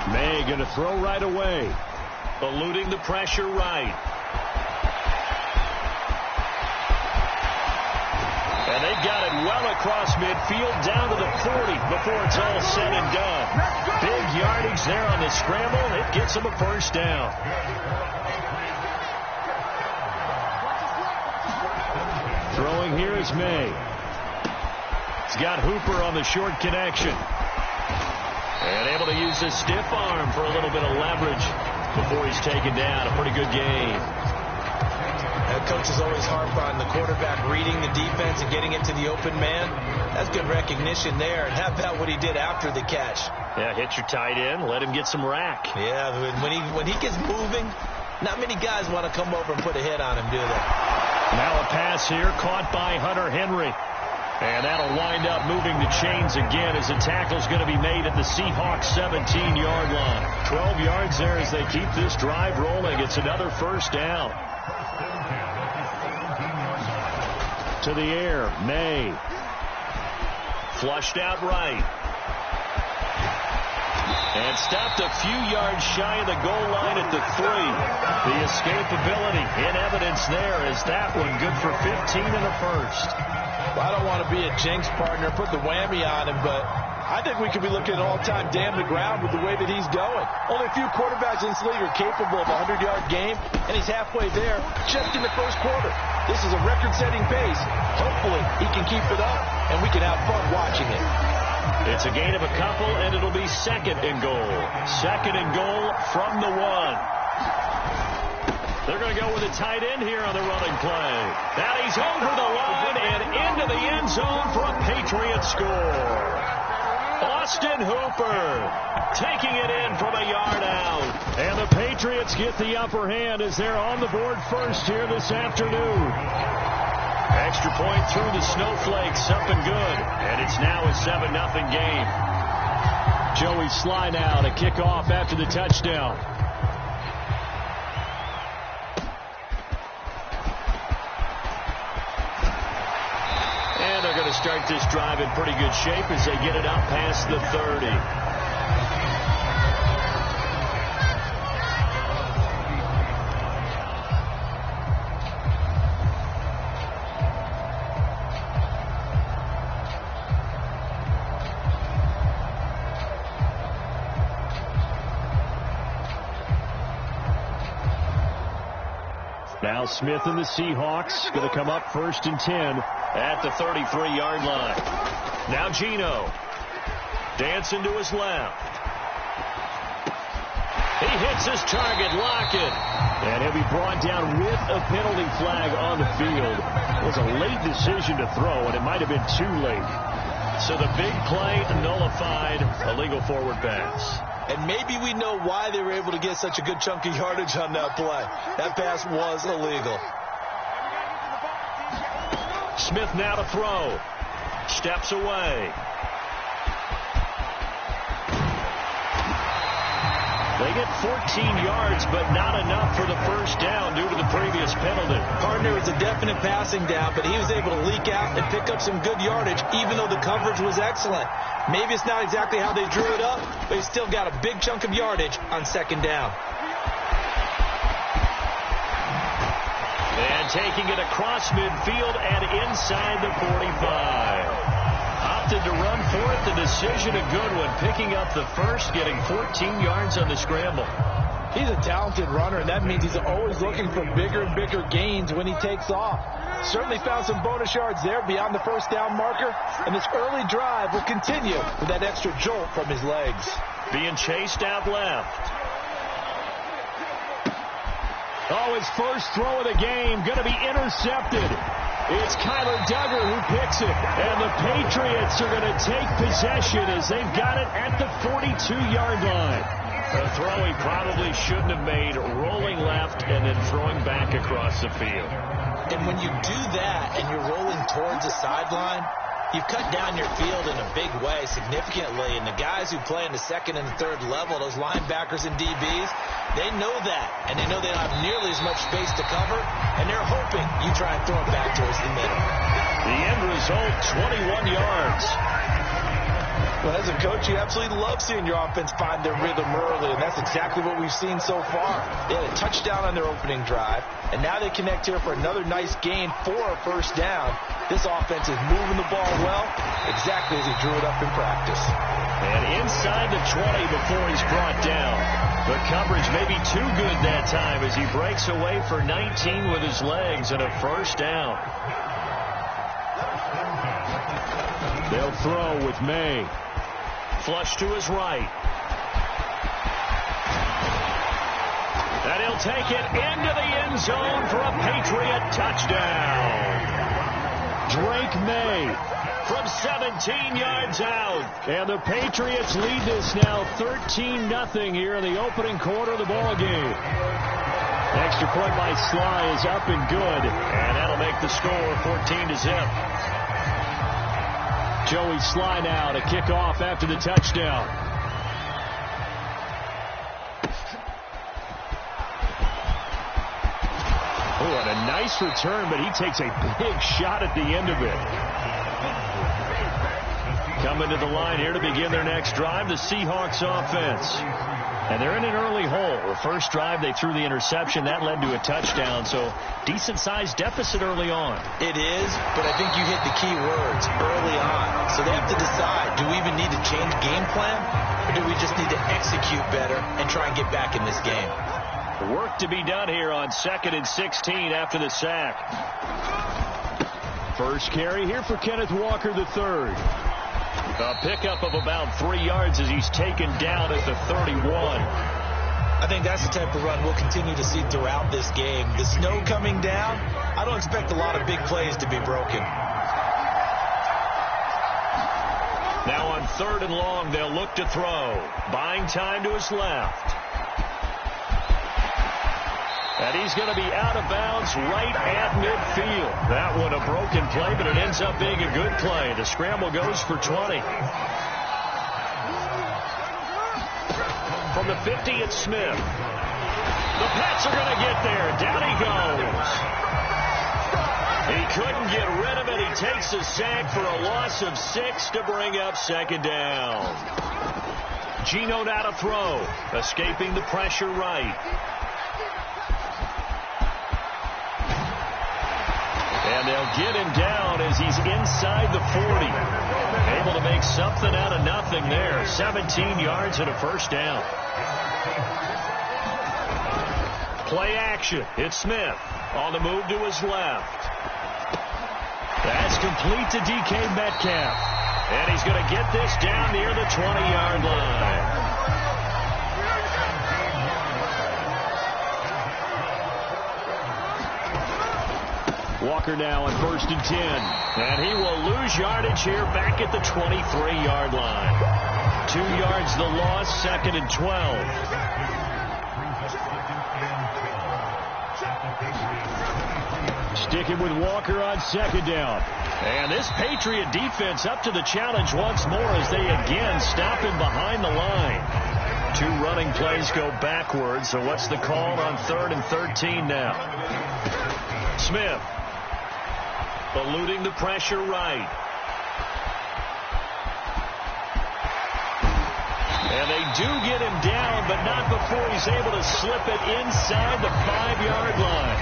May going to throw right away. Eluding the pressure right. And they got it well across midfield down to the 40 before it's all said and done. Big yardage there on the scramble. It gets them a first down. Throwing here is May. He's got Hooper on the short connection. And able to use his stiff arm for a little bit of leverage before he's taken down. A pretty good game. That coach is always harp on the quarterback reading the defense and getting it to the open man. That's good recognition there. And how about what he did after the catch? Yeah, hit your tight end. Let him get some rack. Yeah, when he gets moving, not many guys want to come over and put a hit on him, do they? Now a pass here caught by Hunter Henry. And that'll wind up moving the chains again as the tackle's going to be made at the Seahawks 17-yard line. 12 yards there as they keep this drive rolling. It's another first down. To the air, May. Flushed out right. And stopped a few yards shy of the goal line at the 3. The escapability in evidence there as that one good for 15 in the first. Well, I don't want to be a jinx partner, put the whammy on him, but I think we could be looking at all-time damn the ground with the way that he's going. Only a few quarterbacks in this league are capable of a 100-yard game, and he's halfway there just in the first quarter. This is a record-setting pace. Hopefully, he can keep it up, and we can have fun watching it. It's a gain of a couple, and it'll be second and goal. Second and goal from the 1. They're going to go with a tight end here on the running play. Now he's over the line and into the end zone for a Patriot score. Austin Hooper taking it in from a yard out. And the Patriots get the upper hand as they're on the board first here this afternoon. Extra point through the snowflakes, up and good. And it's now a 7-0 game. Joey Sly now to kick off after the touchdown. And they're going to start this drive in pretty good shape as they get it out past the 30. Now Smith and the Seahawks going to come up 1st and 10 at the 33-yard line. Now Geno dancing to his left. He hits his target, Lockett. And he'll be brought down with a penalty flag on the field. It was a late decision to throw, and it might have been too late. So the big play nullified, a legal forward pass. And maybe we know why they were able to get such a good chunk of yardage on that play. That pass was illegal. Smith now to throw. Steps away. They get 14 yards, but not enough for the first down due to the previous penalty. Partner was a definite passing down, but he was able to leak out and pick up some good yardage, even though the coverage was excellent. Maybe it's not exactly how they drew it up, but he still got a big chunk of yardage on second down. And taking it across midfield and inside the 45. Opted to run for it. The decision a good one. Picking up the first, getting 14 yards on the scramble. He's a talented runner, and that means he's always looking for bigger and bigger gains when he takes off. Certainly found some bonus yards there beyond the first down marker, and this early drive will continue with that extra jolt from his legs. Being chased out left. Oh, his first throw of the game going to be intercepted. It's Kyler Duggar who picks it, and the Patriots are going to take possession as they've got it at the 42-yard line. A throw he probably shouldn't have made, rolling left and then throwing back across the field. And when you do that and you're rolling towards the sideline, you've cut down your field in a big way significantly. And the guys who play in the second and third level, those linebackers and DBs, they know that. And they know they don't have nearly as much space to cover. And they're hoping you try and throw it back towards the middle. The end result, 21 yards. Well, as a coach, you absolutely love seeing your offense find their rhythm early, and that's exactly what we've seen so far. They had a touchdown on their opening drive, and now they connect here for another nice gain for a first down. This offense is moving the ball well, exactly as he drew it up in practice. And inside the 20 before he's brought down. The coverage may be too good that time as he breaks away for 19 with his legs and a first down. They'll throw with May. Flush to his right. And he'll take it into the end zone for a Patriot touchdown. Drake May from 17 yards out. And the Patriots lead this now 13-0 here in the opening quarter of the ball game. Extra point by Sly is up and good. And that'll make the score 14-0. Joey Sly now to kick off after the touchdown. Oh, and a nice return, but he takes a big shot at the end of it. Coming to the line here to begin their next drive, the Seahawks offense. And they're in an early hole. The first drive, they threw the interception. That led to a touchdown, so decent-sized deficit early on. It is, but I think you hit the key words, early on. So they have to decide, do we even need to change game plan, or do we just need to execute better and try and get back in this game? Work to be done here on 2nd and 16 after the sack. First carry here for Kenneth Walker III. A pickup of about 3 yards as he's taken down at the 31. I think that's the type of run we'll continue to see throughout this game. The snow coming down, I don't expect a lot of big plays to be broken. Now on 3rd and long, they'll look to throw. Buying time to his left. And he's going to be out of bounds right at midfield. That one a broken play, but it ends up being a good play. The scramble goes for 20. From the 50, it's Smith. The Pats are going to get there. Down he goes. He couldn't get rid of it. He takes a sack for a loss of 6 to bring up 2nd down. Geno now to throw. Escaping the pressure right. And they'll get him down as he's inside the 40. Able to make something out of nothing there. 17 yards and a first down. Play action. It's Smith on the move to his left. That's complete to DK Metcalf. And he's going to get this down near the 20-yard line. Walker now on 1st and 10. And he will lose yardage here back at the 23-yard line. 2 yards the loss, 2nd and 12. Sticking with Walker on 2nd down. And this Patriot defense up to the challenge once more as they again stop him behind the line. 2 running plays go backwards. So what's the call on 3rd and 13 now? Smith. Eluding the pressure right. And they do get him down, but not before he's able to slip it inside the 5-yard line.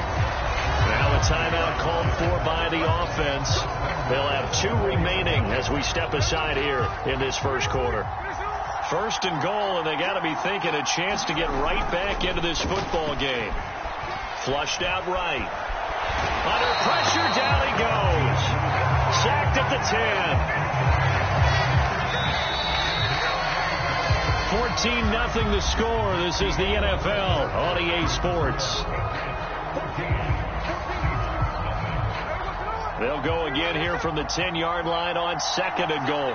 Now a timeout called for by the offense. They'll have 2 remaining as we step aside here in this first quarter. 1st and goal, and they got to be thinking a chance to get right back into this football game. Flushed out right. Under pressure, down he goes. Sacked at the 10. 14-0 the score. This is the NFL on EA Sports. They'll go again here from the 10-yard line on 2nd and goal.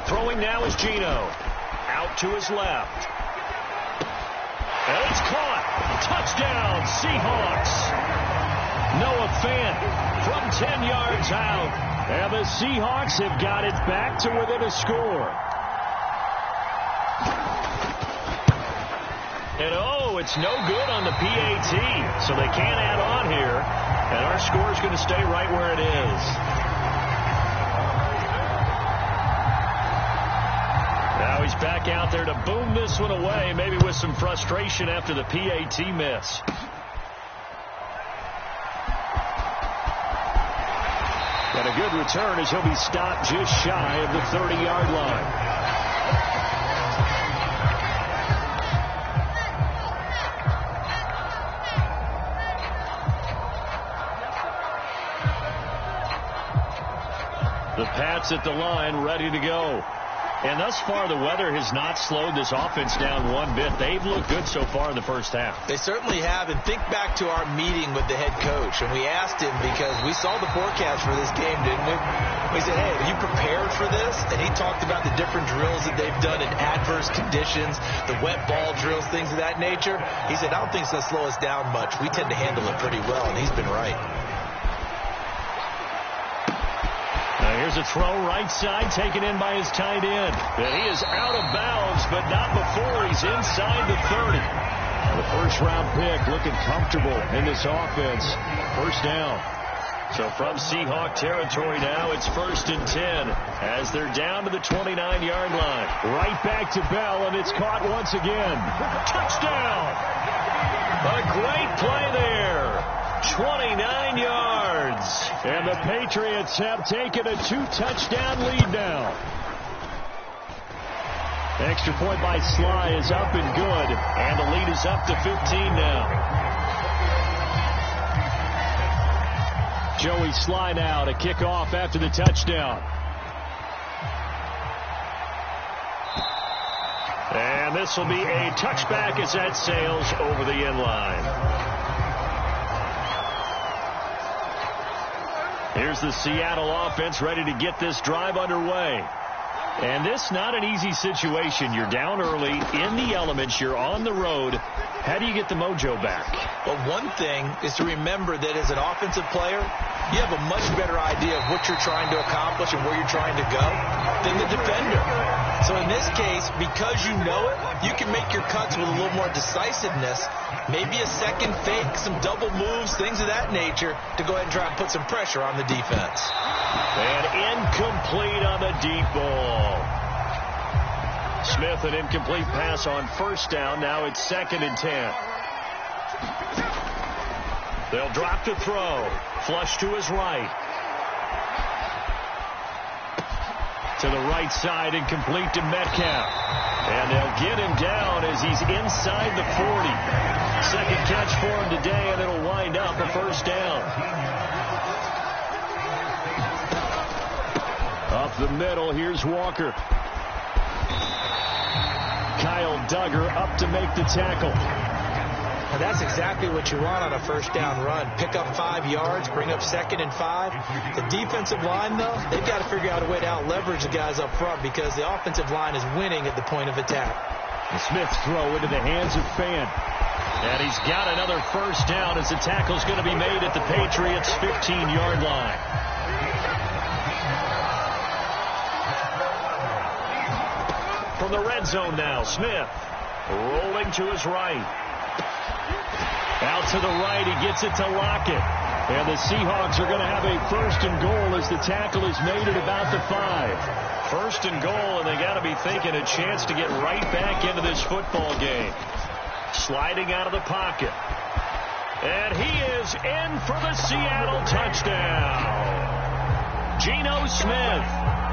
Throwing now is Geno. Out to his left. And it's caught. Touchdown, Seahawks. Noah Fant from 10 yards out. And the Seahawks have got it back to within a score. And oh, it's no good on the PAT. So they can't add on here. And our score is going to stay right where it is. back out there to boom this one away, maybe with some frustration after the PAT miss. And a good return as he'll be stopped just shy of the 30-yard line. The Pats at the line, ready to go. And thus far, the weather has not slowed this offense down one bit. They've looked good so far in the first half. They certainly have. And think back to our meeting with the head coach. And we asked him, because we saw the forecast for this game, didn't we? We said, hey, are you prepared for this? And he talked about the different drills that they've done in adverse conditions, the wet ball drills, things of that nature. He said, I don't think it's going to slow us down much. We tend to handle it pretty well, and he's been right. Here's a throw right side taken in by his tight end. And he is out of bounds, but not before he's inside the 30. The first-round pick looking comfortable in this offense. First down. So from Seahawk territory now, it's 1st and 10 as they're down to the 29-yard line. Right back to Bell, and it's caught once again. Touchdown! A great play there. 29 yards. And the Patriots have taken a 2-touchdown lead now. The extra point by Sly is up and good. And the lead is up to 15 now. Joey Sly now to kick off after the touchdown. And this will be a touchback as that sails over the end line. Here's the Seattle offense ready to get this drive underway. And this not an easy situation. You're down early, in the elements, you're on the road. How do you get the mojo back? Well, one thing is to remember that as an offensive player, you have a much better idea of what you're trying to accomplish and where you're trying to go than the defender. So in this case, because you know it, you can make your cuts with a little more decisiveness, maybe a second fake, some double moves, things of that nature, to go ahead and try and put some pressure on the defense. And incomplete on the deep ball. Smith, an incomplete pass on first down. Now it's 2nd and 10. They'll drop to throw. Flush to his right. To the right side, incomplete to Metcalf. And they'll get him down as he's inside the 40. Second catch for him today, and it'll wind up a first down. Up the middle, here's Walker. Kyle Duggar up to make the tackle. Well, that's exactly what you want on a first down run. Pick up 5 yards, bring up 2nd and 5. The defensive line, though, they've got to figure out a way to out-leverage the guys up front because the offensive line is winning at the point of attack. The Smith's throw into the hands of Fan. And he's got another first down as the tackle's going to be made at the Patriots' 15-yard line. From the red zone now, Smith rolling to his right. Out to the right, he gets it to Lockett. And the Seahawks are going to have a 1st and goal as the tackle is made at about the 5. 1st and goal, and they got to be thinking a chance to get right back into this football game. Sliding out of the pocket. And he is in for the Seattle touchdown. Geno Smith,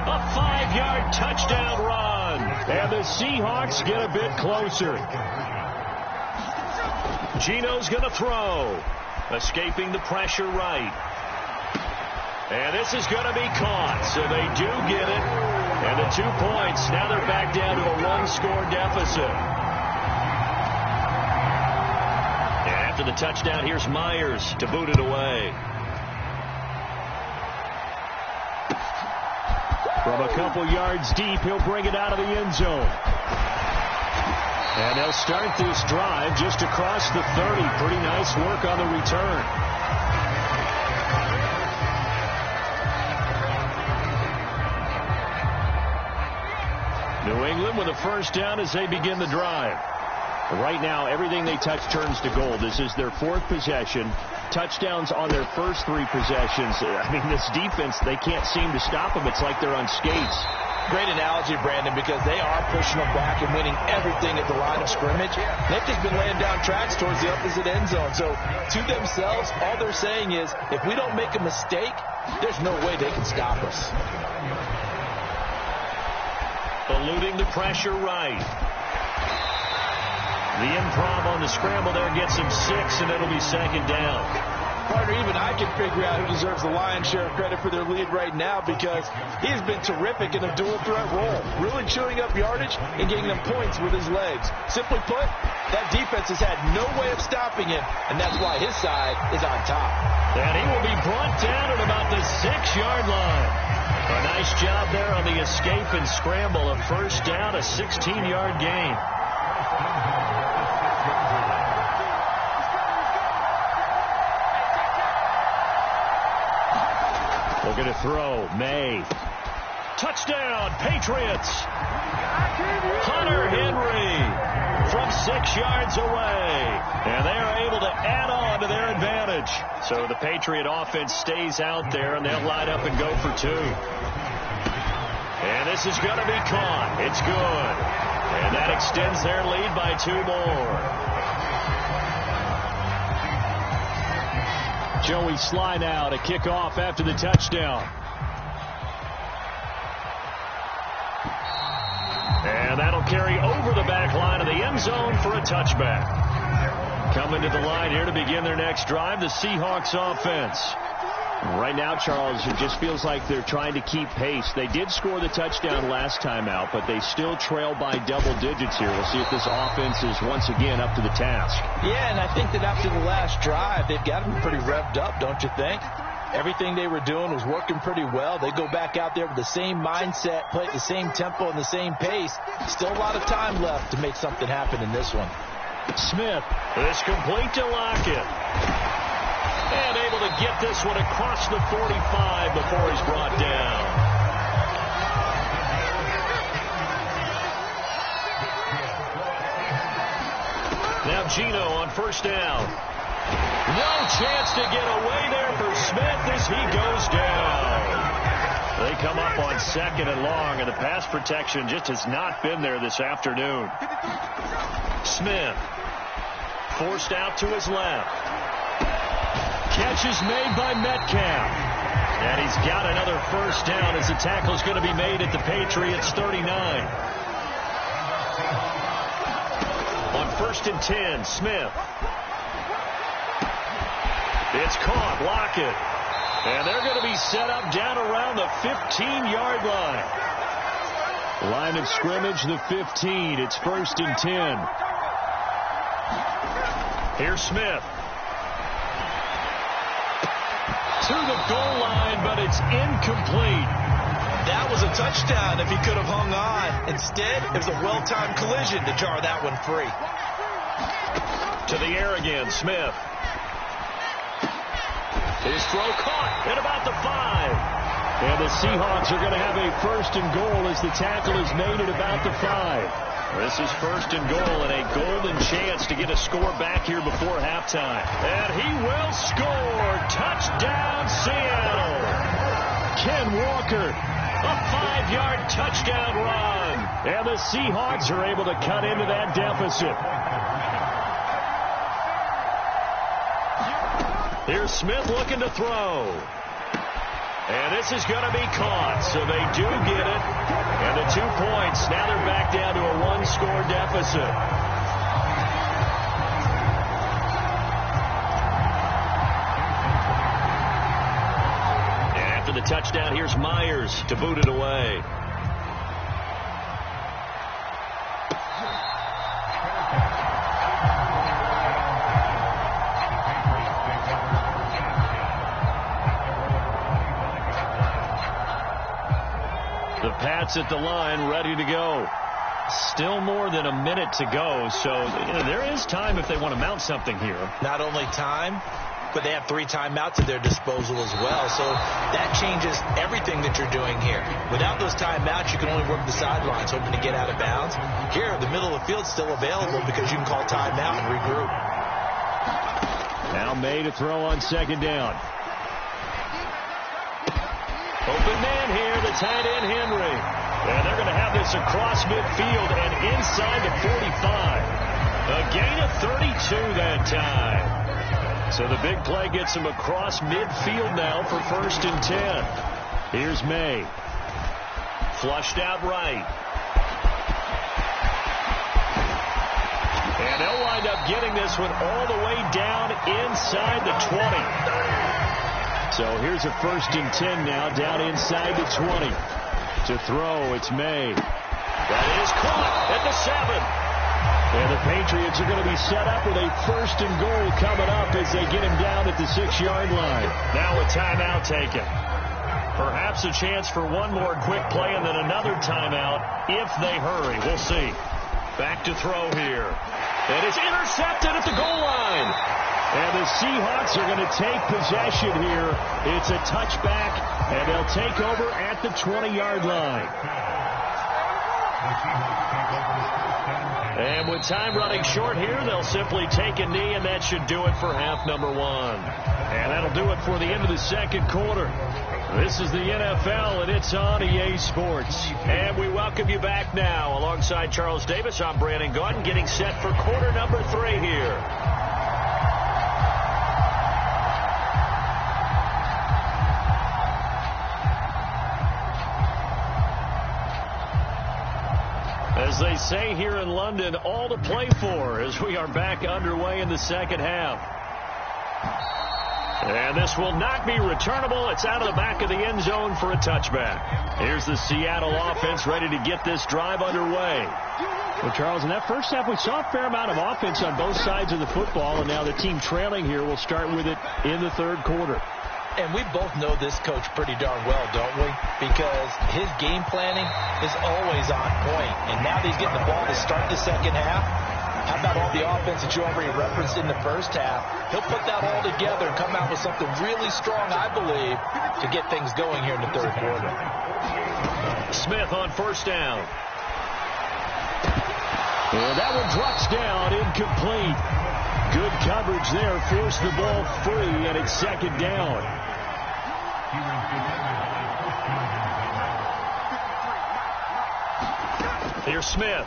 a 5-yard touchdown run. And the Seahawks get a bit closer. Geno's going to throw. Escaping the pressure right. And this is going to be caught. So they do get it. And the 2 points. Now they're back down to a 1-score deficit. And after the touchdown, here's Myers to boot it away. From a couple yards deep, he'll bring it out of the end zone. And they'll start this drive just across the 30. Pretty nice work on the return. New England with a first down as they begin the drive. Right now, everything they touch turns to gold. This is their 4th possession. Touchdowns on their first 3 possessions. I mean, this defense, they can't seem to stop them. It's like they're on skates. Great analogy, Brandon, because they are pushing them back and winning everything at the line of scrimmage. They've just been laying down tracks towards the opposite end zone. So to themselves, all they're saying is, if we don't make a mistake, there's no way they can stop us. Eluding the pressure right. The improv on the scramble there gets him 6, and it'll be second down. Partner, even I can figure out who deserves the lion's share of credit for their lead right now, because he's been terrific in a dual threat role, really chewing up yardage and getting them points with his legs. Simply put, that defense has had no way of stopping him, and that's why his side is on top. And he will be brought down at about the 6-yard line. A nice job there on the escape and scramble. A first down, a 16-yard gain. We're going to throw. May. Touchdown, Patriots. Hunter Henry from 6 yards away. And they are able to add on to their advantage. So the Patriot offense stays out there, and they'll line up and go for 2. And this is going to be caught. It's good. And that extends their lead by 2 more. Joey Sly now to kick off after the touchdown. And that'll carry over the back line of the end zone for a touchback. Coming to the line here to begin their next drive, the Seahawks offense. Right now, Charles, it just feels like they're trying to keep pace. They did score the touchdown last time out, but they still trail by double digits here. We'll see if this offense is once again up to the task. Yeah, and I think that after the last drive, they've got them pretty revved up, don't you think? Everything they were doing was working pretty well. They go back out there with the same mindset, play at the same tempo and the same pace. Still a lot of time left to make something happen in this one. Smith is complete to Lockett. And able to get this one across the 45 before he's brought down. Now Geno on first down. No chance to get away there for Smith as he goes down. They come up on 2nd and long, and the pass protection just has not been there this afternoon. Smith forced out to his left. Catch is made by Metcalf. And he's got another first down as the tackle is going to be made at the Patriots 39. On 1st and 10, Smith. It's caught, Lockett. And they're going to be set up down around the 15-yard line. Line of scrimmage, the 15. It's 1st and 10. Here's Smith. To the goal line, but it's incomplete. That was a touchdown if he could have hung on. Instead, it was a well-timed collision to jar that one free. To the air again, Smith. His throw caught at about the 5. And the Seahawks are going to have a 1st and goal as the tackle is made at about the 5. This is 1st and goal and a golden chance to get a score back here before halftime. And he will score. Touchdown, Seattle. Ken Walker, a 5-yard touchdown run. And the Seahawks are able to cut into that deficit. Here's Smith looking to throw. And this is going to be caught, so they do get it. And the 2 points, now they're back down to a 1-score deficit. And after the touchdown, here's Myers to boot it away. The Pats at the line, ready to go. Still more than a minute to go, so there is time if they want to mount something here. Not only time, but they have 3 timeouts at their disposal as well, so that changes everything that you're doing here. Without those timeouts, you can only work the sidelines, hoping to get out of bounds. Here, the middle of the field's still available because you can call timeout and regroup. Now May to throw on 2nd down. Open man here, the tight end Henry. And they're going to have this across midfield and inside the 45. A gain of 32 that time. So the big play gets him across midfield now for 1st and 10. Here's May. Flushed out right. And they'll wind up getting this one all the way down inside the 20. So here's a 1st and 10 now down inside the 20. To throw, it's May. That is caught at the 7. And the Patriots are going to be set up with a 1st and goal coming up as they get him down at the 6-yard line. Now a timeout taken. Perhaps a chance for one more quick play and then another timeout if they hurry. We'll see. Back to throw here. And it's intercepted at the goal line. And the Seahawks are going to take possession here. It's a touchback, and they'll take over at the 20-yard line. And with time running short here, they'll simply take a knee, and that should do it for half number 1. And that'll do it for the end of the 2nd quarter. This is the NFL, and it's on EA Sports. And we welcome you back now. Alongside Charles Davis, I'm Brandon Gaudin, getting set for quarter number 3 here. As they say here in London, all to play for as we are back underway in the 2nd half. And this will not be returnable. It's out of the back of the end zone for a touchback. Here's the Seattle offense ready to get this drive underway. Well, Charles, in that first half, we saw a fair amount of offense on both sides of the football, and now the team trailing here will start with it in the 3rd quarter. And we both know this coach pretty darn well, don't we? Because his game planning is always on point. And now that he's getting the ball to start the 2nd half, how about all the offense that you already referenced in the 1st half? He'll put that all together and come out with something really strong, I believe, to get things going here in the 3rd quarter. Smith on 1st down. And that one drops down, incomplete. Good coverage there, forced the ball free, and it's 2nd down. Here's Smith.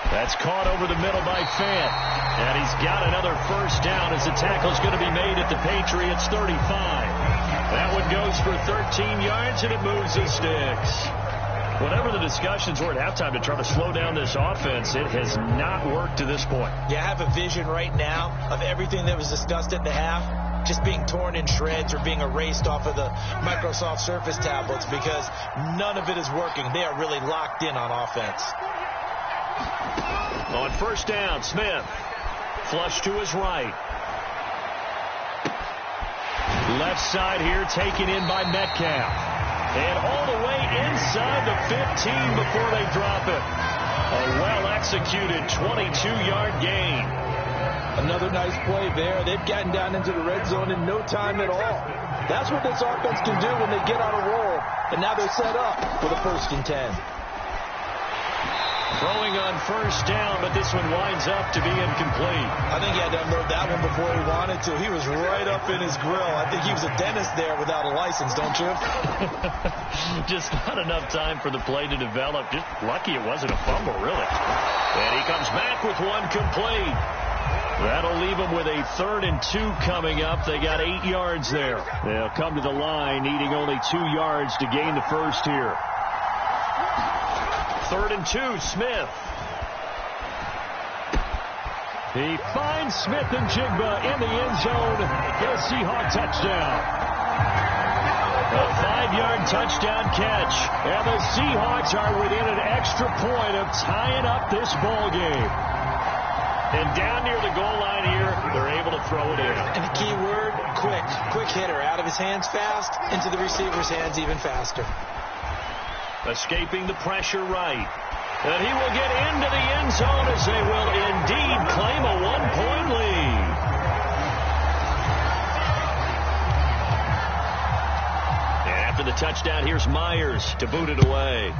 That's caught over the middle by Fant. And he's got another 1st down as the tackle's going to be made at the Patriots 35. That one goes for 13 yards, and it moves the sticks. Whatever the discussions were at halftime to try to slow down this offense, it has not worked to this point. Yeah, I have a vision right now of everything that was discussed at the half just being torn in shreds or being erased off of the Microsoft Surface tablets because none of it is working. They are really locked in on offense. On 1st down, Smith. Flush to his right. Left side here taken in by Metcalf. And all the way inside the 15 before they drop it. A well-executed 22-yard gain. Another nice play there. They've gotten down into the red zone in no time at all. That's what this offense can do when they get on a roll. And now they're set up for the 1st and 10. Throwing on 1st down, but this one winds up to be incomplete. I think he had to unload that one before he wanted to. He was right up in his grill. I think he was a dentist there without a license, don't you? Just not enough time for the play to develop. Just lucky it wasn't a fumble, really. And he comes back with one complete. That'll leave them with a 3rd and 2 coming up. They got 8 yards there. They'll come to the line needing only 2 yards to gain the 1st here. 3rd and 2, Smith. He finds Smith and Jigba in the end zone for a Seahawk touchdown. A 5-yard touchdown catch. And the Seahawks are within an extra point of tying up this ball game. And down near the goal line here, they're able to throw it in. And the key word, quick. Quick hitter. Out of his hands fast, into the receiver's hands even faster. Escaping the pressure right. And he will get into the end zone as they will indeed claim a 1-point lead. And after the touchdown, here's Myers to boot it away.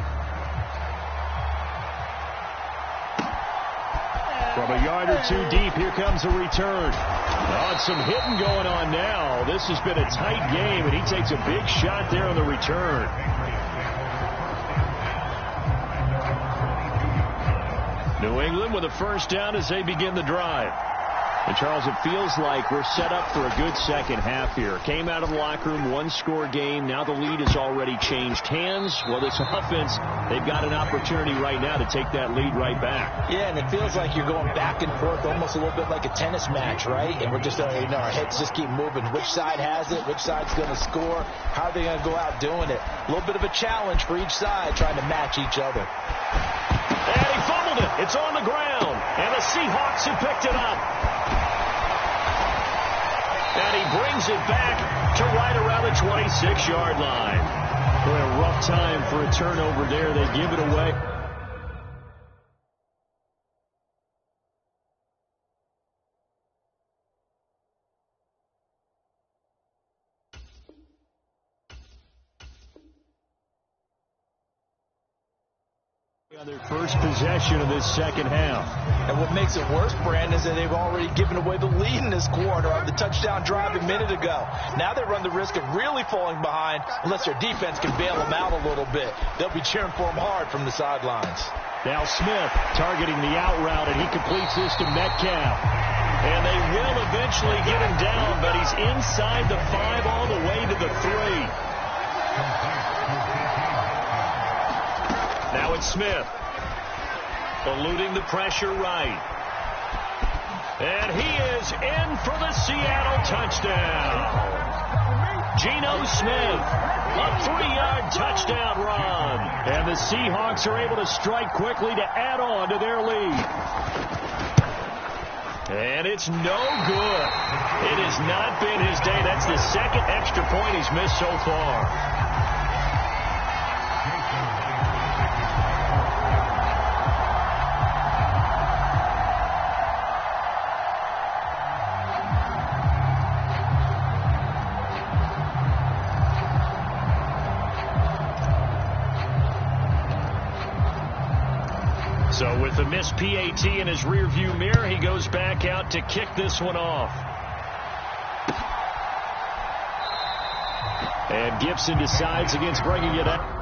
From a yard or 2 deep, here comes a return. Oh, some hitting going on now. This has been a tight game, and he takes a big shot there on the return. New England with a first down as they begin the drive. And, Charles, it feels like we're set up for a good second half here. Came out of the locker room, one-score game. Now the lead has already changed hands. Well, this offense, they've got an opportunity right now to take that lead right back. Yeah, and it feels like you're going back and forth almost a little bit like a tennis match, right? And we're just, our heads just keep moving. Which side has it? Which side's going to score? How are they going to go out doing it? A little bit of a challenge for each side trying to match each other. And he fumbled it. It's on the ground. And the Seahawks have picked it up. And he brings it back to right around the 26-yard line. What a rough time for a turnover there. They give it away. On their first possession of this second half. And what makes it worse, Brandon, is that they've already given away the lead in this quarter on the touchdown drive a minute ago. Now they run the risk of really falling behind unless their defense can bail them out a little bit. They'll be cheering for them hard from the sidelines. Now Smith targeting the out route, and he completes this to Metcalf. And they will eventually get him down, but he's inside the 5 all the way to the 3. Now it's Smith, eluding the pressure right. And he is in for the Seattle touchdown. Geno Smith, a 3-yard touchdown run. And the Seahawks are able to strike quickly to add on to their lead. And it's no good. It has not been his day. That's the second extra point he's missed so far. So with the missed PAT in his rearview mirror, he goes back out to kick this one off. And Gibson decides against bringing it up.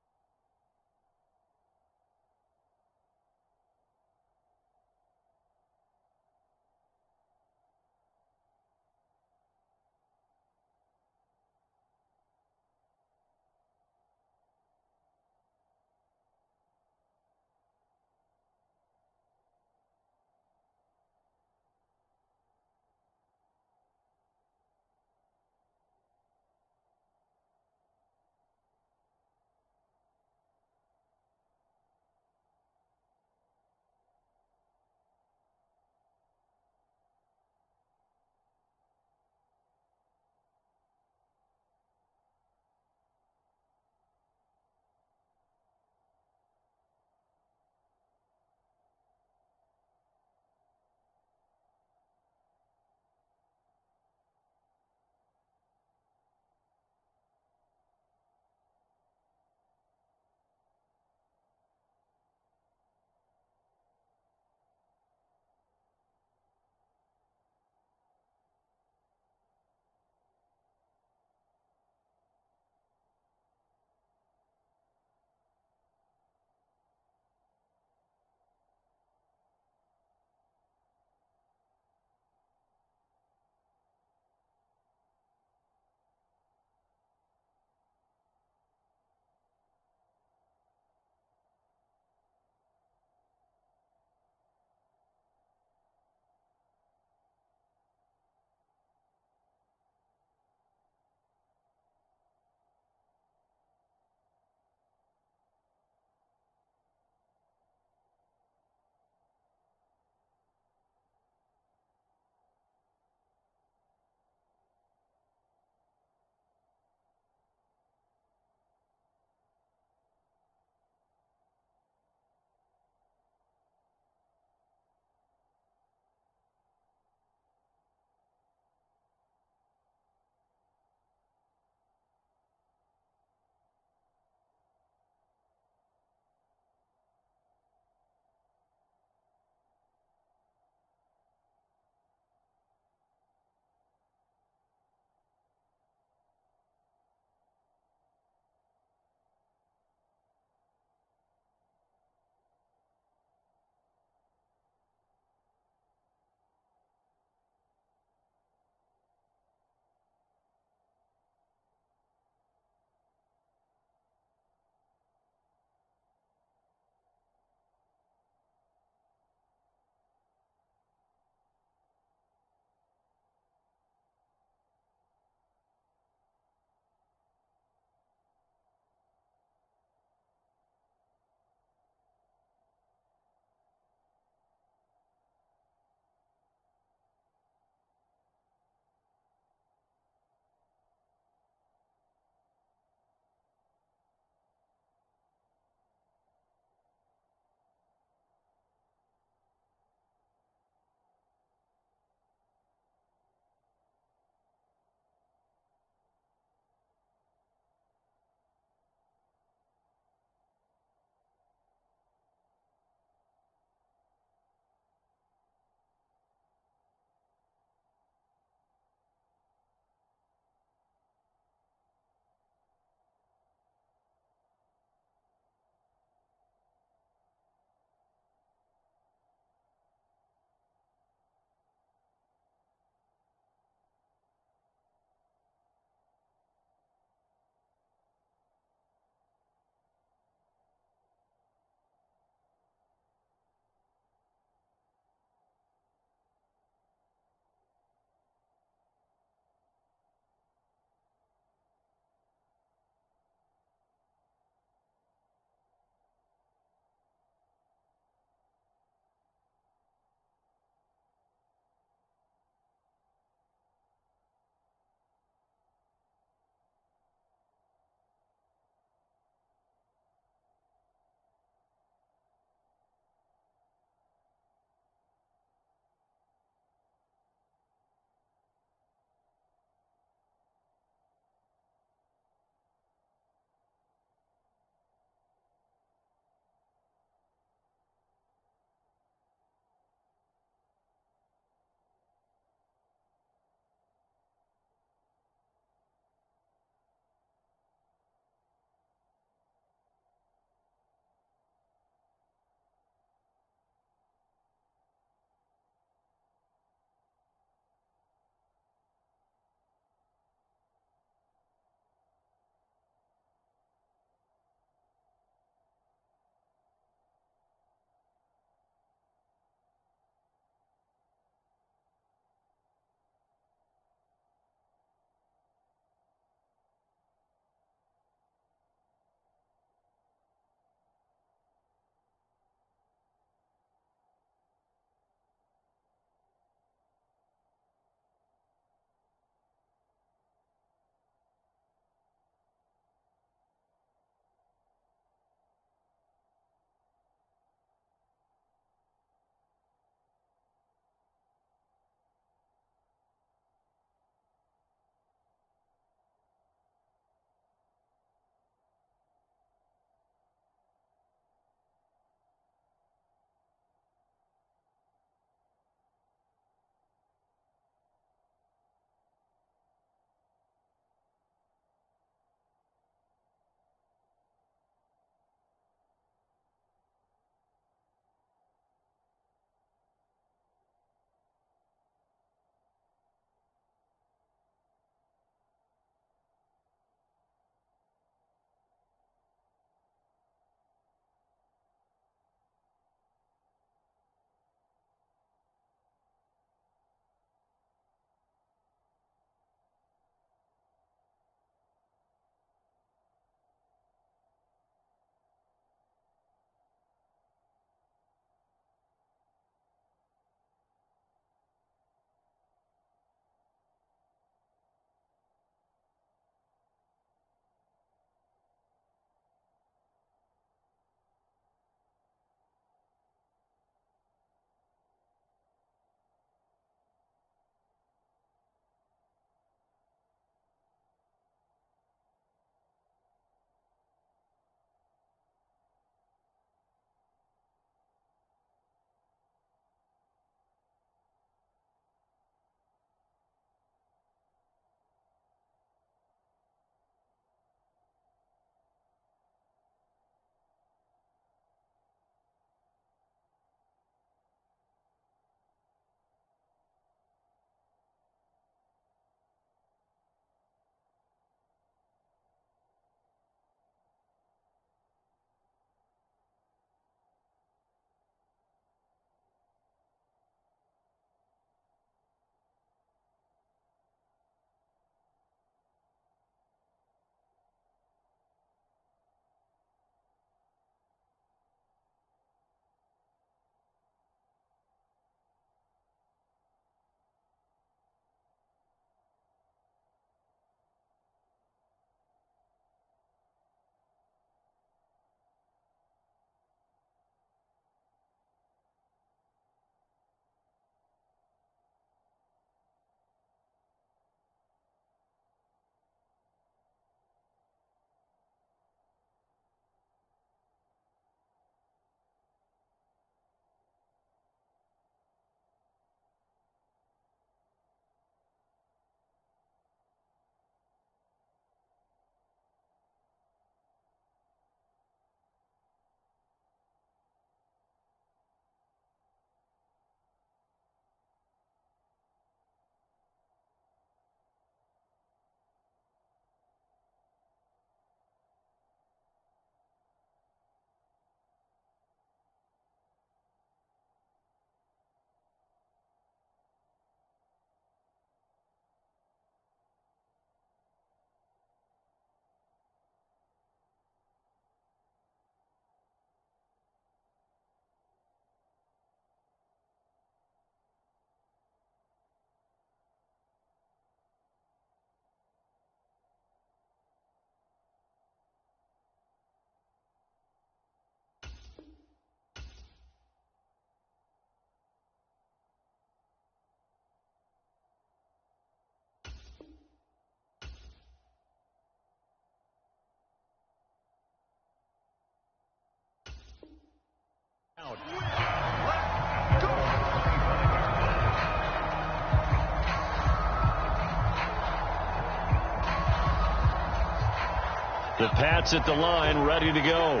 The Pats at the line, ready to go.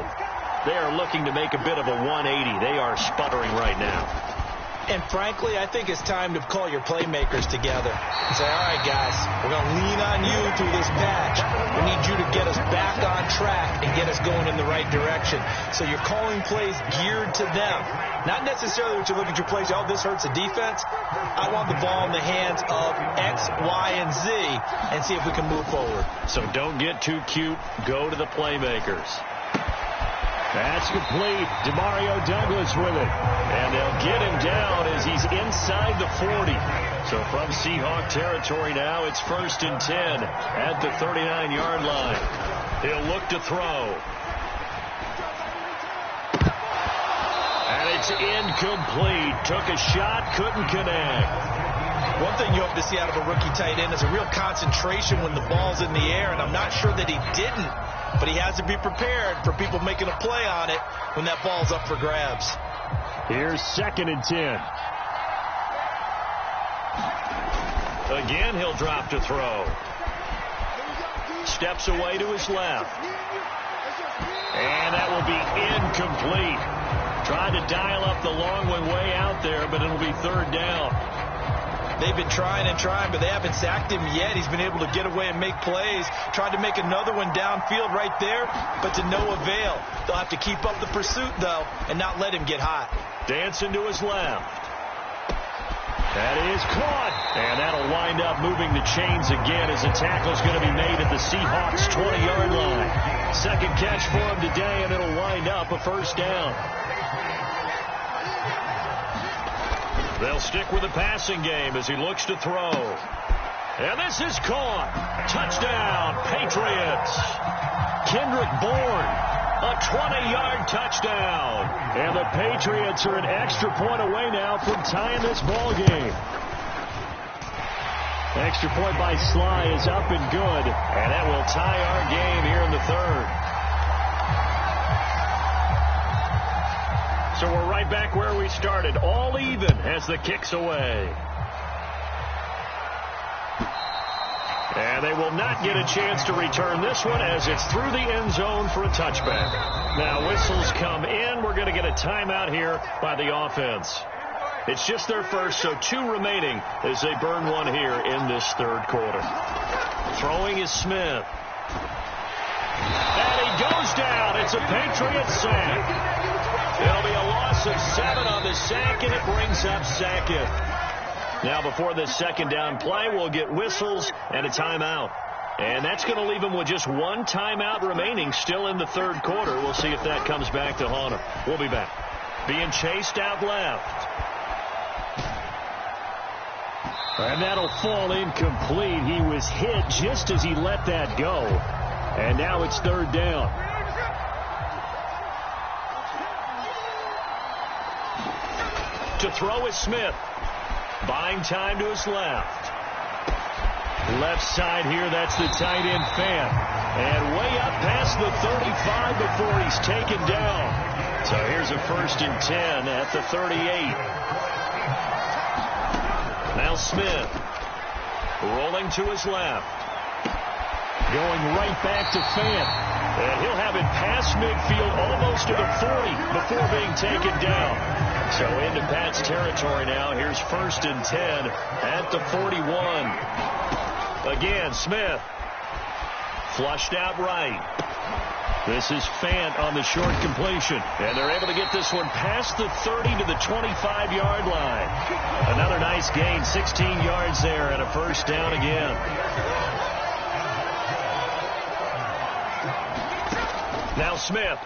They are looking to make a bit of a 180. They are sputtering right now. And frankly, I think it's time to call your playmakers together and say, all right, guys, we're going to lean on you through this patch. We need you to get us back on track and get us going in the right direction. So you're calling plays geared to them. Not necessarily what you look at your plays, oh, this hurts the defense. I want the ball in the hands of X, Y, and Z and see if we can move forward. So don't get too cute. Go to the playmakers. That's complete. Demario Douglas with it. And they'll get him down as he's inside the 40. So from Seahawk territory now, it's 1st and 10 at the 39-yard line. He'll look to throw. And it's incomplete. Took a shot, couldn't connect. One thing you hope to see out of a rookie tight end is a real concentration when the ball's in the air, and I'm not sure that he didn't, but he has to be prepared for people making a play on it when that ball's up for grabs. Here's 2nd and 10. Again, he'll drop to throw. Steps away to his left. And that will be incomplete. Tried to dial up the long one way out there, but it'll be 3rd down. They've been trying and trying, but they haven't sacked him yet. He's been able to get away and make plays. Tried to make another one downfield right there, but to no avail. They'll have to keep up the pursuit, though, and not let him get hot. Dancing to his left. That is caught. And that'll wind up moving the chains again as the tackle's going to be made at the Seahawks' 20-yard line. Second catch for him today, and it'll wind up a 1st down. They'll stick with the passing game as he looks to throw. And this is caught. Touchdown, Patriots. Kendrick Bourne, a 20-yard touchdown. And the Patriots are an extra point away now from tying this ball game. Extra point by Sly is up and good. And that will tie our game here in the 3rd. So we're right back where we started, all even as the kick's away. And they will not get a chance to return this one as it's through the end zone for a touchback. Now whistles come in. We're going to get a timeout here by the offense. It's just their first, so 2 remaining as they burn one here in this 3rd quarter. Throwing is Smith. And he goes down. It's a Patriots sack. It'll be a loss of 7 on the sack, and it brings up 2nd. Now, before this 2nd down play, we'll get whistles and a timeout. And that's going to leave them with just 1 timeout remaining still in the 3rd quarter. We'll see if that comes back to haunt them. We'll be back. Being chased out left. And that'll fall incomplete. He was hit just as he let that go. And now it's 3rd down. To throw is Smith. Buying time to his left. Left side here, that's the tight end Fant. And way up past the 35 before he's taken down. So here's a 1st and 10 at the 38. Now Smith. Rolling to his left. Going right back to Fant. And he'll have it past midfield almost to the 40 before being taken down. So into Pat's territory now. Here's 1st and 10 at the 41. Again, Smith. Flushed out right. This is Fant on the short completion. And they're able to get this one past the 30 to the 25-yard line. Another nice gain, 16 yards there, and a 1st down again. Now Smith.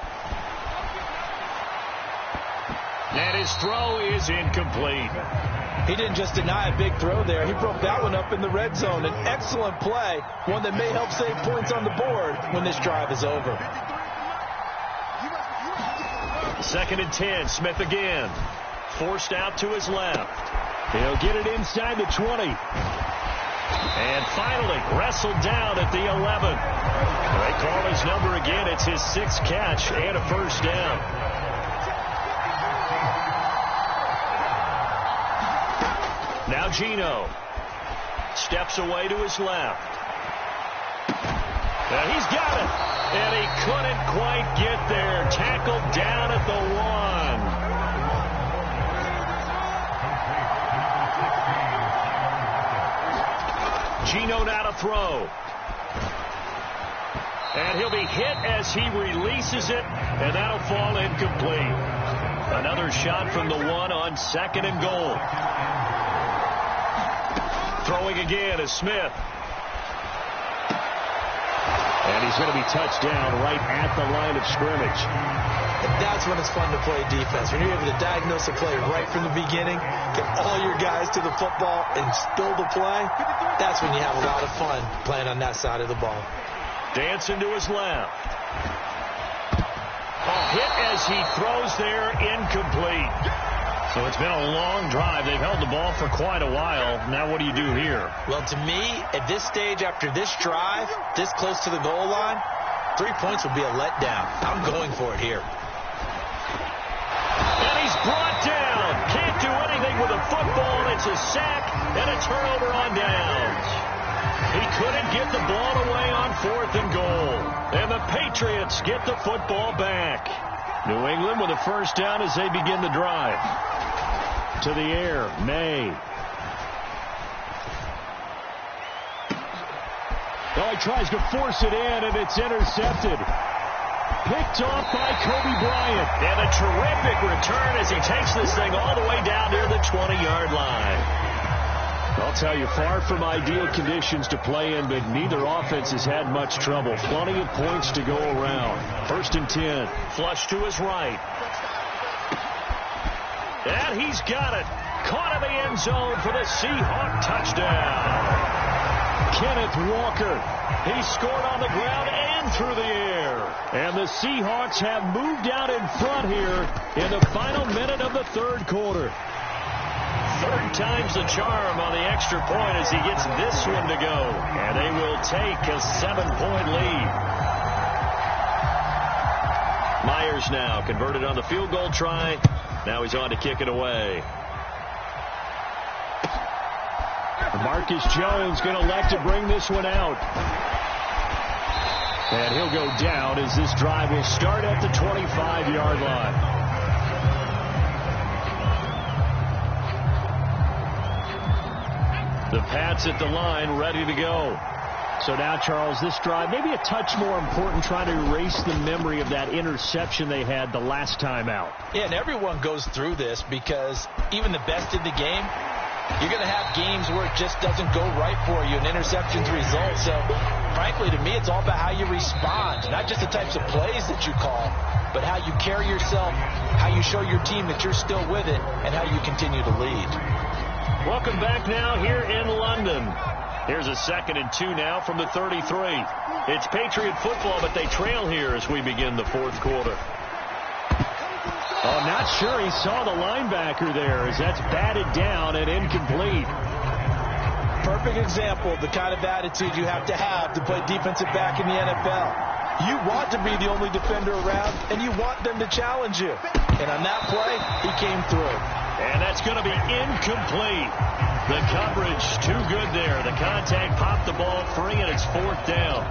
And his throw is incomplete. He didn't just deny a big throw there. He broke that one up in the red zone. An excellent play, one that may help save points on the board when this drive is over. 2nd and 10, Smith again. Forced out to his left. He'll get it inside the 20. And finally wrestled down at the 11. They call his number again. It's his 6th catch and a 1st down. Now Geno steps away to his left. And he's got it. And he couldn't quite get there. Tackled down at the 1. Geno now to throw. And he'll be hit as he releases it, and that'll fall incomplete. Another shot from the 1 on 2nd and goal. Throwing again is Smith. And he's going to be touched down right at the line of scrimmage. And that's when it's fun to play defense. When you're able to diagnose a play right from the beginning, get all your guys to the football, and still the play, that's when you have a lot of fun playing on that side of the ball. Dancing to his left. A hit as he throws there, incomplete. So it's been a long drive. They've held the ball for quite a while. Now what do you do here? Well, to me, at this stage, after this drive, this close to the goal line, 3 points would be a letdown. I'm going for it here. And he's brought down. Can't do anything with a football. It's a sack and a turnover on downs. He couldn't get the ball away on 4th and goal. And the Patriots get the football back. New England with a first down as they begin the drive. To the air, May. Oh, he tries to force it in, and it's intercepted. Picked off by Kobe Bryant. And a terrific return as he takes this thing all the way down near the 20-yard line. I'll tell you, far from ideal conditions to play in, but neither offense has had much trouble. Plenty of points to go around. 1st and 10. Flush to his right. And he's got it. Caught in the end zone for the Seahawk touchdown. Kenneth Walker. He scored on the ground and through the air. And the Seahawks have moved out in front here in the final minute of the 3rd quarter. 3rd time's the charm on the extra point as he gets this one to go. And they will take a 7-point lead. Myers now converted on the field goal try. Now he's on to kick it away. Marcus Jones going to elect to bring this one out. And he'll go down as this drive will start at the 25-yard line. The Pats at the line, ready to go. So now, Charles, this drive maybe a touch more important, trying to erase the memory of that interception they had the last time out. Yeah, and everyone goes through this because even the best in the game, you're going to have games where it just doesn't go right for you, and interceptions result. So, frankly, to me, it's all about how you respond, not just the types of plays that you call, but how you carry yourself, how you show your team that you're still with it, and how you continue to lead. Welcome back now here in London. Here's a 2nd and 2 now from the 33. It's Patriot football, but they trail here as we begin the 4th quarter. Oh, not sure he saw the linebacker there as that's batted down and incomplete. Perfect example of the kind of attitude you have to play defensive back in the NFL. You want to be the only defender around, and you want them to challenge you. And on that play, he came through. And that's going to be incomplete. The coverage too good there. The contact popped the ball free, and it's 4th down.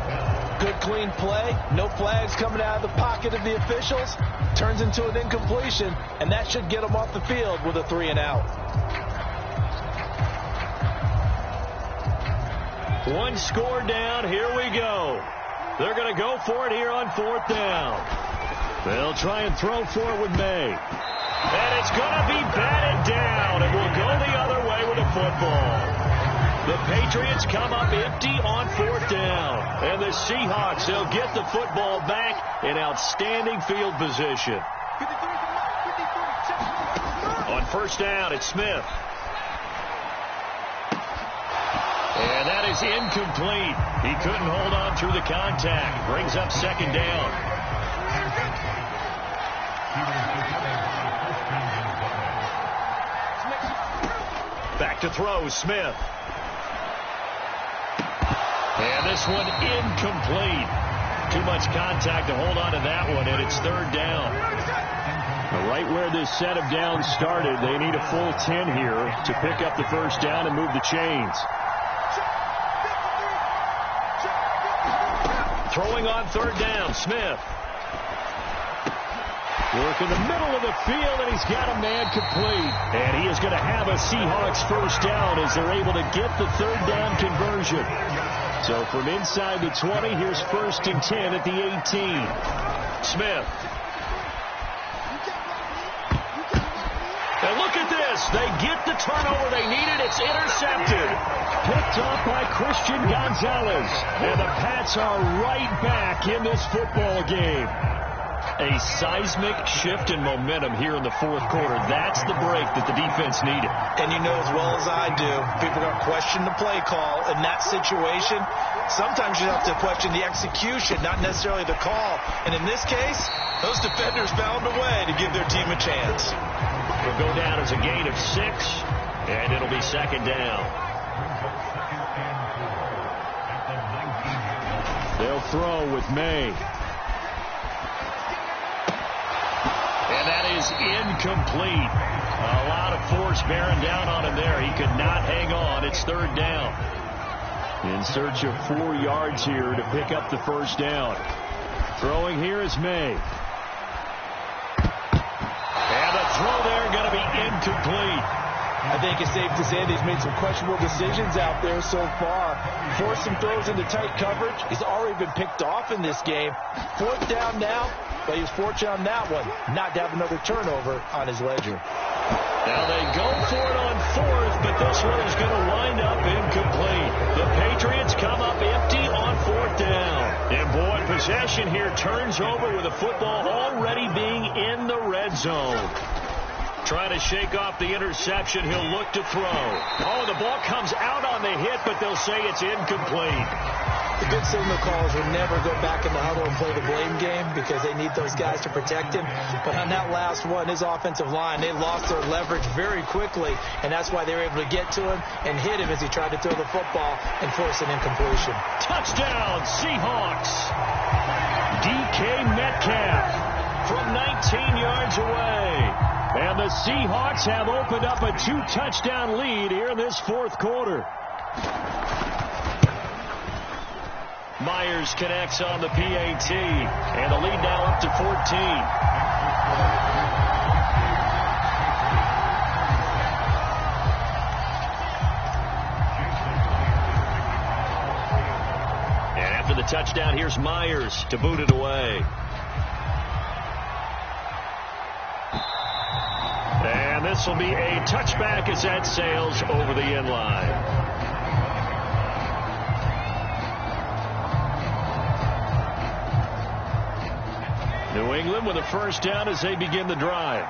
Good, clean play. No flags coming out of the pocket of the officials. Turns into an incompletion, and that should get them off the field with a 3 and out. One score down. Here we go. They're going to go for it here on 4th down. They'll try and throw for it with May. And it's going to be batted down. It will go the other way with the football. The Patriots come up empty on 4th down. And the Seahawks, they'll get the football back in outstanding field position. On 1st down, it's Smith. And that is incomplete. He couldn't hold on through the contact. Brings up 2nd down. Back to throw, Smith. And this one incomplete. Too much contact to hold on to that one, and it's 3rd down. Right where this set of downs started, they need a full 10 here to pick up the 1st down and move the chains. Throwing on third down, Smith. Work in the middle of the field, and he's got a man complete. And he is going to have a Seahawks first down as they're able to get the third down conversion. So from inside the 20, here's 1st and 10 at the 18. Smith. And look at this. They get the turnover they needed. It's intercepted. Picked off by Christian Gonzalez. And the Pats are right back in this football game. A seismic shift in momentum here in the fourth quarter. That's the break that the defense needed. And you know as well as I do, people are going to question the play call in that situation. Sometimes you have to question the execution, not necessarily the call. And in this case, those defenders found a way to give their team a chance. It'll go down as a gain of 6, and it'll be 2nd down. They'll throw with May. And that is incomplete. A lot of force bearing down on him there. He could not hang on. It's 3rd down. In search of 4 yards here to pick up the first down. Throwing here is May. And the throw there going to be incomplete. I think it's safe to say that he's made some questionable decisions out there so far. Forced some throws into tight coverage. He's already been picked off in this game. 4th down now, but he was fortunate on that one not to have another turnover on his ledger. Now they go for it on 4th, but this one is going to wind up incomplete. The Patriots come up empty on 4th down. And boy, possession here turns over with the football already being in the red zone. Trying to shake off the interception. He'll look to throw. Oh, the ball comes out on the hit, but they'll say it's incomplete. The good signal calls will never go back in the huddle and play the blame game because they need those guys to protect him. But on that last one, his offensive line, they lost their leverage very quickly, and that's why they were able to get to him and hit him as he tried to throw the football and force an incompletion. Touchdown, Seahawks. DK Metcalf from 19 yards away. And the Seahawks have opened up a 2-touchdown lead here in this fourth quarter. Myers connects on the PAT, and the lead now up to 14. And after the touchdown, here's Myers to boot it away. And this will be a touchback as that sails over the end line. New England with a first down as they begin the drive.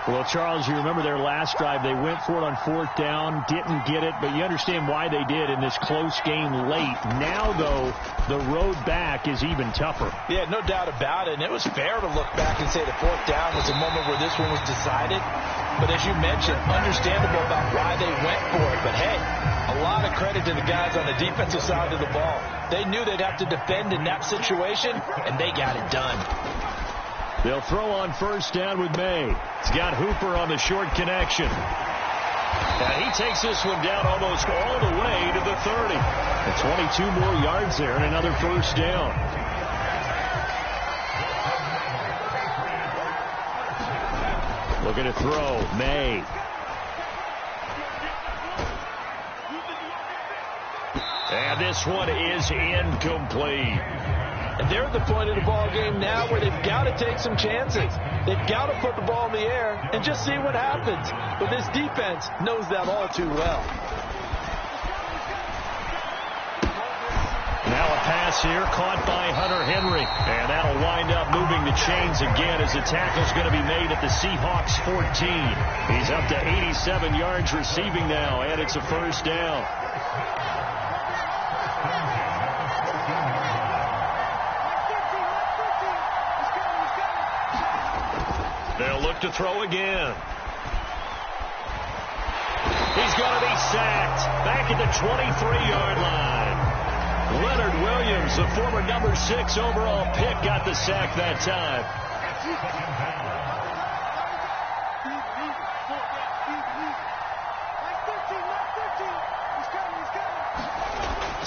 Well, Charles, you remember their last drive. They went for it on 4th down, didn't get it, but you understand why they did in this close game late. Now, though, the road back is even tougher. Yeah, no doubt about it. And it was fair to look back and say the 4th down was a moment where this one was decided. But as you mentioned, understandable about why they went for it. But, hey, a lot of credit to the guys on the defensive side of the ball. They knew they'd have to defend in that situation, and they got it done. They'll throw on first down with May. He's got Hooper on the short connection. And he takes this one down almost all the way to the 30. And 22 more yards there and another first down. Looking to throw, May. And this one is incomplete. And they're at the point of the ball game now where they've got to take some chances. They've got to put the ball in the air and just see what happens. But this defense knows that all too well. Now a pass here caught by Hunter Henry. And that'll wind up moving the chains again as the tackle's going to be made at the Seahawks 14. He's up to 87 yards receiving now, and it's a first down. They'll look to throw again. He's going to be sacked back at the 23-yard line. Leonard Williams, the former number 6 overall pick, got the sack that time.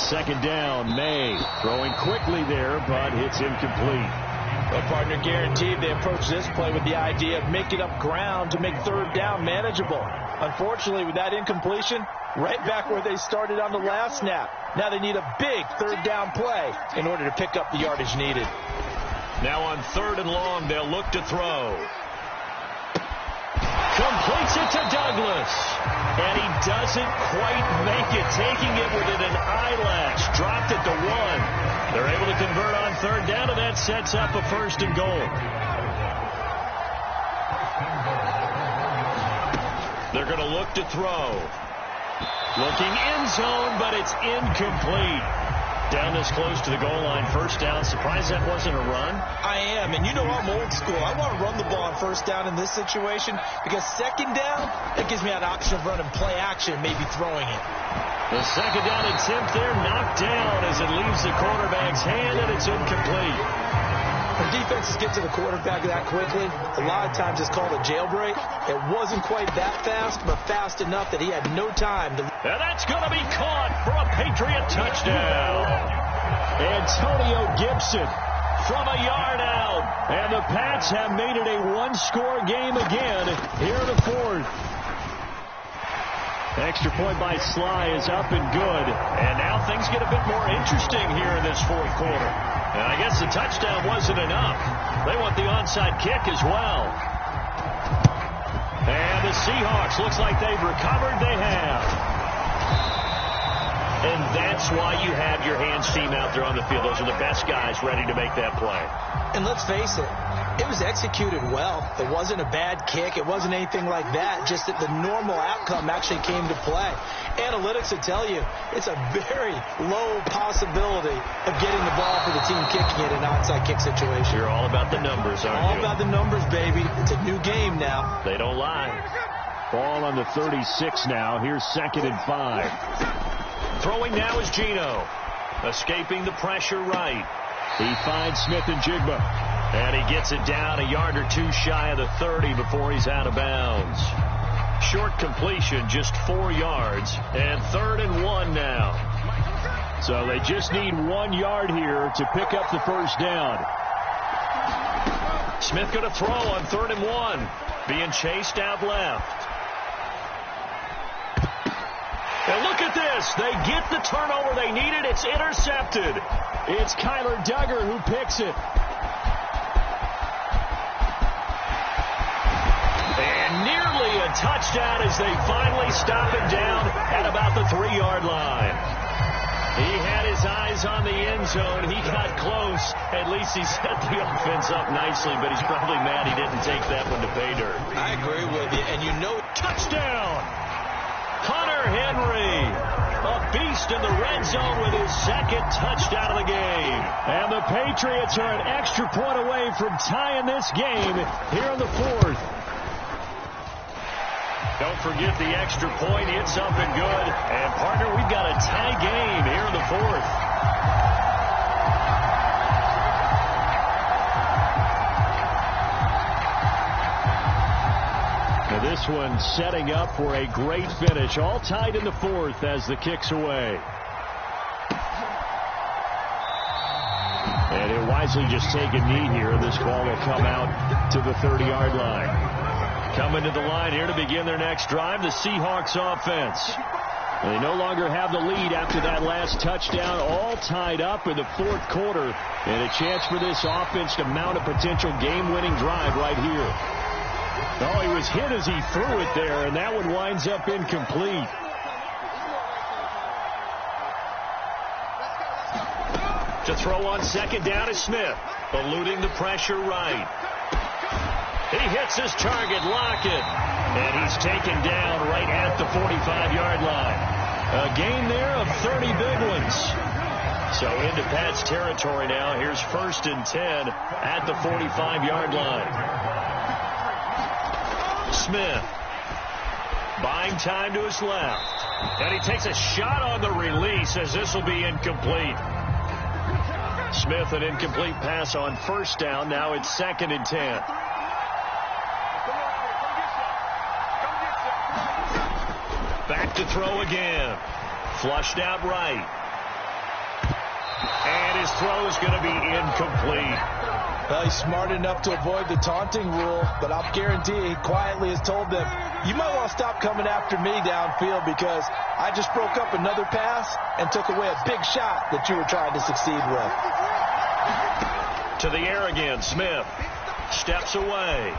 second down. May throwing quickly there, but it's incomplete. Well, partner, guaranteed they approach this play with the idea of making up ground to make third down manageable. Unfortunately, with that incompletion, right back where they started on the last snap. Now they need a big third down play in order to pick up the yardage needed. Now on 3rd and long, they'll look to throw. Completes it to Douglas. And he doesn't quite make it, taking it within an eyelash. Dropped it to 1. They're able to convert on 3rd down, and that sets up a 1st and goal. They're going to look to throw. Looking end zone, but it's incomplete. Down this close to the goal line, 1st down. Surprised that wasn't a run? I am, and you know I'm old school. I want to run the ball on 1st down in this situation because 2nd down, that gives me an option of running play action, maybe throwing it. The 2nd down attempt there knocked down as it leaves the quarterback's hand, and it's incomplete. When defenses get to the quarterback that quickly, a lot of times it's called a jailbreak. It wasn't quite that fast, but fast enough that he had no time to... And that's going to be caught for a Patriot touchdown. Antonio Gibson from a yard out. And the Pats have made it a one-score game again here in the 4th. Extra point by Sly is up and good. And now things get a bit more interesting here in this 4th quarter. And I guess the touchdown wasn't enough. They want the onside kick as well. And the Seahawks, looks like they've recovered. They have. And that's why you have your hands team out there on the field. Those are the best guys ready to make that play. And let's face it, it was executed well. It wasn't a bad kick. It wasn't anything like that. Just that the normal outcome actually came to play. Analytics will tell you it's a very low possibility of getting the ball for the team kicking it in an onside kick situation. You're all about the numbers, aren't you? All about the numbers, baby. It's a new game now. They don't lie. Ball on the 36 now. Here's 2nd and 5. Throwing now is Geno. Escaping the pressure right. He finds Smith and Jigba. And he gets it down a yard or 2 shy of the 30 before he's out of bounds. Short completion, just 4 yards. And 3rd and 1 now. So they just need 1 yard here to pick up the 1st down. Smith going to throw on 3rd and 1. Being chased out left. And look at this. They get the turnover they needed. It's intercepted. It's Kyler Duggar who picks it. And nearly a touchdown as they finally stop him down at about the 3-yard line. He had his eyes on the end zone. He got close. At least he set the offense up nicely, but he's probably mad he didn't take that one to pay dirt. I agree with you. And you know, touchdown! Hunter Henry, a beast in the red zone with his 2nd touchdown of the game. And the Patriots are an extra point away from tying this game here in the 4th. Don't forget the extra point. It's up and good. And, partner, we've got a tie game here in the 4th. This one setting up for a great finish. All tied in the 4th as the kick's away. And he'll wisely just take a knee here. This ball will come out to the 30-yard line. Coming to the line here to begin their next drive, the Seahawks offense. They no longer have the lead after that last touchdown. All tied up in the 4th quarter. And a chance for this offense to mount a potential game-winning drive right here. Oh, he was hit as he threw it there, and that one winds up incomplete. To throw on 2nd down is Smith, eluding the pressure right. He hits his target, Lockett, and he's taken down right at the 45-yard line. A gain there of 30 big ones. So into Pat's territory now. Here's 1st and 10 at the 45-yard line. Smith buying time to his left. And he takes a shot on the release as this will be incomplete. Smith, an incomplete pass on 1st down. Now it's 2nd and 10. Back to throw again. Flushed out right. And his throw is going to be incomplete. Well, he's smart enough to avoid the taunting rule, but I'll guarantee he quietly has told them, you might want to stop coming after me downfield because I just broke up another pass and took away a big shot that you were trying to succeed with. To the air again, Smith steps away.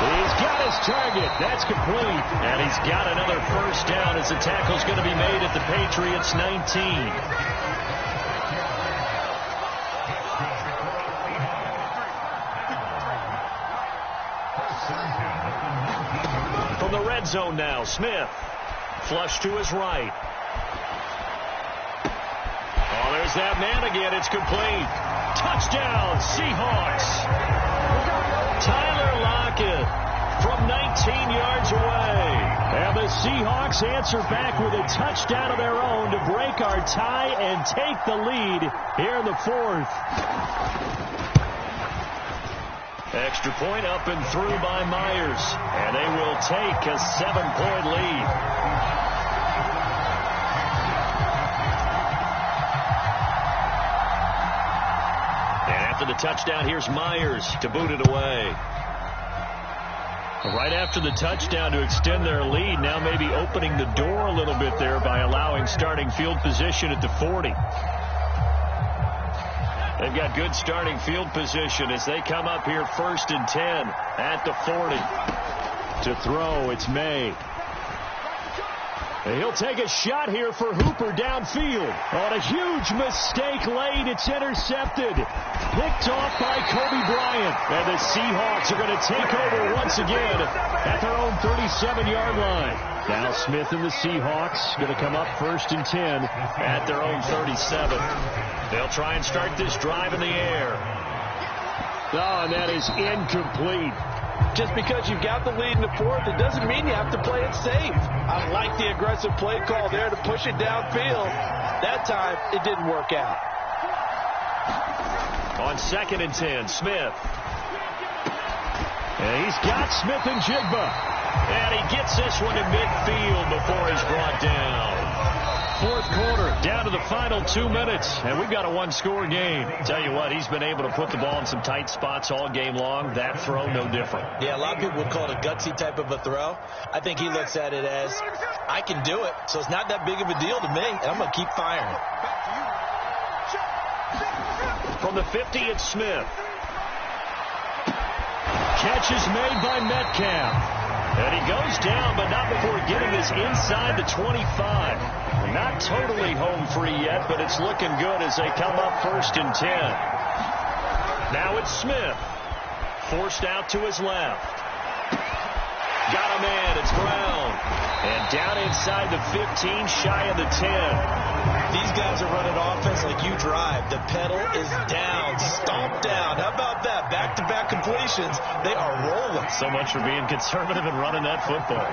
He's got his target. That's complete. And he's got another first down as the tackle's going to be made at the Patriots 19. From the red zone now, Smith. Flush to his right. Oh, there's that man again. It's complete. Touchdown, Seahawks. Tyler Lockett from 19 yards away. And the Seahawks answer back with a touchdown of their own to break our tie and take the lead here in the fourth. Extra point up and through by Myers. And they will take a 7-point lead. And after the touchdown, here's Myers to boot it away. Right after the touchdown to extend their lead, now maybe opening the door a little bit there by allowing starting field position at the 40. They've got good starting field position as they come up here 1st and 10 at the 40. To throw, it's May. And he'll take a shot here for Hooper downfield. On a huge mistake late, it's intercepted. Picked off by Kobe Bryant. And the Seahawks are going to take over once again at their own 37-yard line. Now Smith and the Seahawks going to come up 1st and 10 at their own 37. They'll try and start this drive in the air. Oh, and that is incomplete. Just because you've got the lead in the fourth, it doesn't mean you have to play it safe. I like the aggressive play call there to push it downfield. That time, it didn't work out. On 2nd and 10, Smith. And he's got Smith and Jigba. And he gets this one to midfield before he's brought down. Fourth quarter, down to the final 2 minutes, and we've got a one-score game. Tell you what, he's been able to put the ball in some tight spots all game long. That throw, no different. Yeah, a lot of people would call it a gutsy type of a throw. I think he looks at it as, I can do it, so it's not that big of a deal to me, and I'm going to keep firing. From the 50, it's Smith. Catch is made by Metcalf. And he goes down, but not before getting this inside the 25. Not totally home free yet, but it's looking good as they come up 1st and 10. Now it's Smith. Forced out to his left. Got a man. It's Brown. And down inside the 15, shy of the 10. These guys are running offense like you drive. The pedal is down, stomped down. How about that? Back-to-back completions. They are rolling. So much for being conservative and running that football.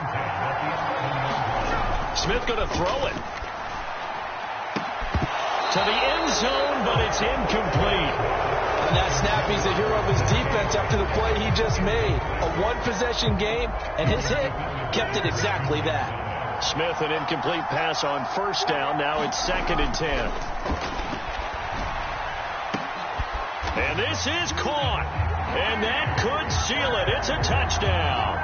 Smith going to throw it to the end zone, but it's incomplete. And that snap, he's the hero of his defense after the play he just made. A one-possession game, and his hit kept it exactly that. Smith, an incomplete pass on 1st down. Now it's 2nd and 10. And this is caught. And that could seal it. It's a touchdown.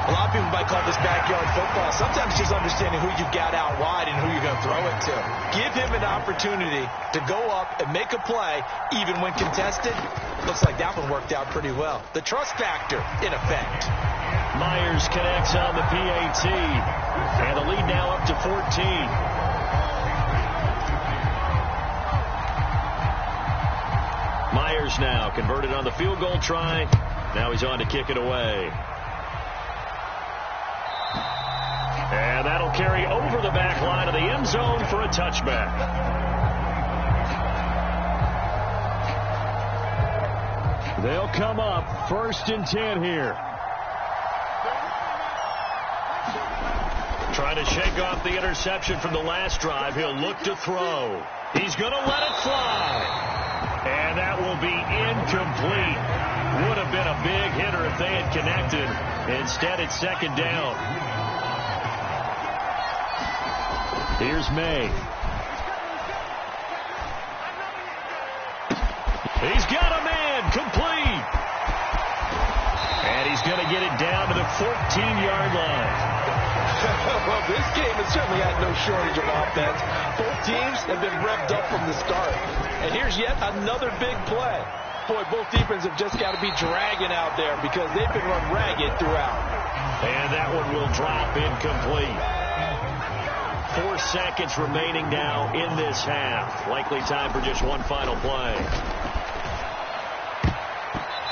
A lot of people might call this backyard football. Sometimes just understanding who you've got out wide and who you're going to throw it to. Give him an opportunity to go up and make a play, even when contested. Looks like that one worked out pretty well. The trust factor, in effect. Myers connects on the PAT. And the lead now up to 14. Myers now converted on the field goal try. Now he's on to kick it away. And that'll carry over the back line of the end zone for a touchback. They'll come up 1st and 10 here. Trying to shake off the interception from the last drive. He'll look to throw. He's going to let it fly. And that will be incomplete. Would have been a big hitter if they had connected. Instead, it's 2nd down. Here's May. He's got a man, complete. And he's going to get it down to the 14-yard line. Well, this game has certainly had no shortage of offense. Both teams have been revved up from the start. And here's yet another big play. Boy, both defenses have just got to be dragging out there because they've been run ragged throughout. And that one will drop incomplete. 4 seconds remaining now in this half. Likely time for just one final play.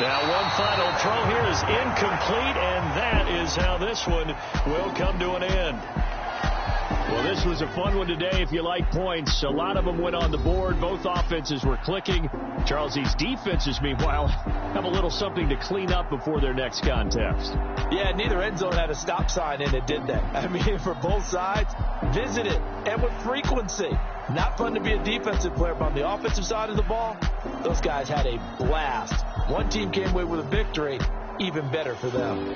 Now one final throw here is incomplete, and that is how this one will come to an end. Well, this was a fun one today if you like points. A lot of them went on the board. Both offenses were clicking. Charles, these defenses, meanwhile, have a little something to clean up before their next contest. Yeah, neither end zone had a stop sign in it, did they? I mean, for both sides, visit it, and with frequency. Not fun to be a defensive player, but on the offensive side of the ball, those guys had a blast. One team came away with a victory, even better for them.